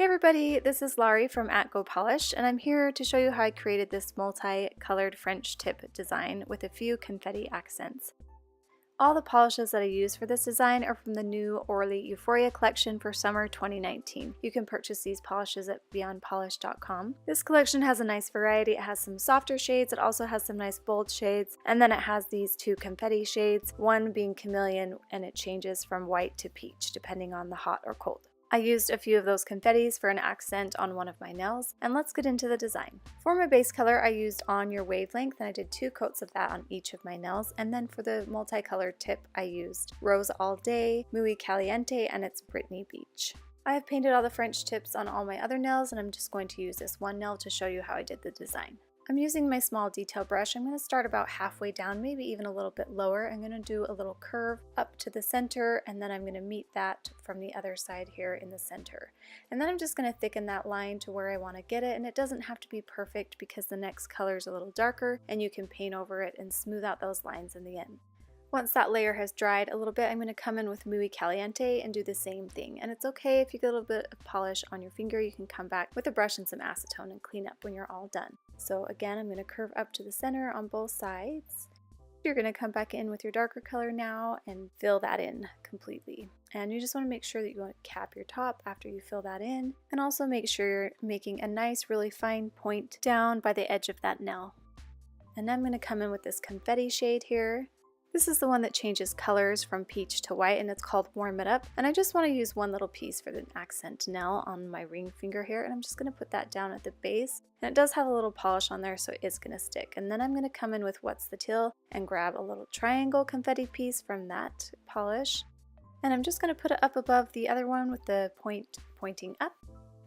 Hey everybody, this is Laurie from @GoPolished, and I'm here to show you how I created this multi-colored French tip design with a few confetti accents. All the polishes that I use for this design are from the new ORLY Euphoria collection for summer 2019. You can purchase these polishes at beyondpolish.com. This collection has a nice variety. It has some softer shades, it also has some nice bold shades, and then it has these two confetti shades, one being chameleon, and it changes from white to peach depending on the hot or cold. I used a few of those confettis for an accent on one of my nails, and let's get into the design. For my base color, I used On Your Wavelength, and I did 2 coats of that on each of my nails, and then for the multicolored tip, I used Rose All Day, Muy Caliente, and it's Brittany Beach. I have painted all the French tips on all my other nails, and I'm just going to use this one nail to show you how I did the design. I'm using my small detail brush. I'm going to start about halfway down, maybe even a little bit lower. I'm going to do a little curve up to the center, and then I'm going to meet that from the other side here in the center. And then I'm just going to thicken that line to where I want to get it, and it doesn't have to be perfect because the next color is a little darker and you can paint over it and smooth out those lines in the end. Once that layer has dried a little bit, I'm going to come in with Muy Caliente and do the same thing. And it's okay if you get a little bit of polish on your finger, you can come back with a brush and some acetone and clean up when you're all done. So again, I'm going to curve up to the center on both sides. You're going to come back in with your darker color now and fill that in completely. And you just want to make sure that you want to cap your top after you fill that in. And also make sure you're making a nice, really fine point down by the edge of that nail. And I'm going to come in with this confetti shade here. This is the one that changes colors from peach to white, and it's called Warm It Up. And I just want to use one little piece for the accent nail on my ring finger here, and I'm just going to put that down at the base. And it does have a little polish on there, so it's going to stick. And then I'm going to come in with What's the Teal and grab a little triangle confetti piece from that polish. And I'm just going to put it up above the other one with the point pointing up.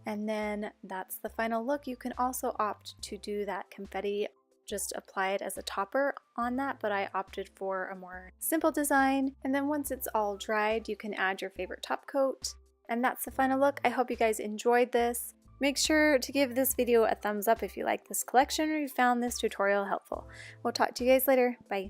And then that's the final look. You can also opt to do that confetti, just apply it as a topper on that, but I opted for a more simple design. And then once it's all dried, you can add your favorite top coat. And that's the final look. I hope you guys enjoyed this. Make sure to give this video a thumbs up if you like this collection or you found this tutorial helpful. We'll talk to you guys later. Bye.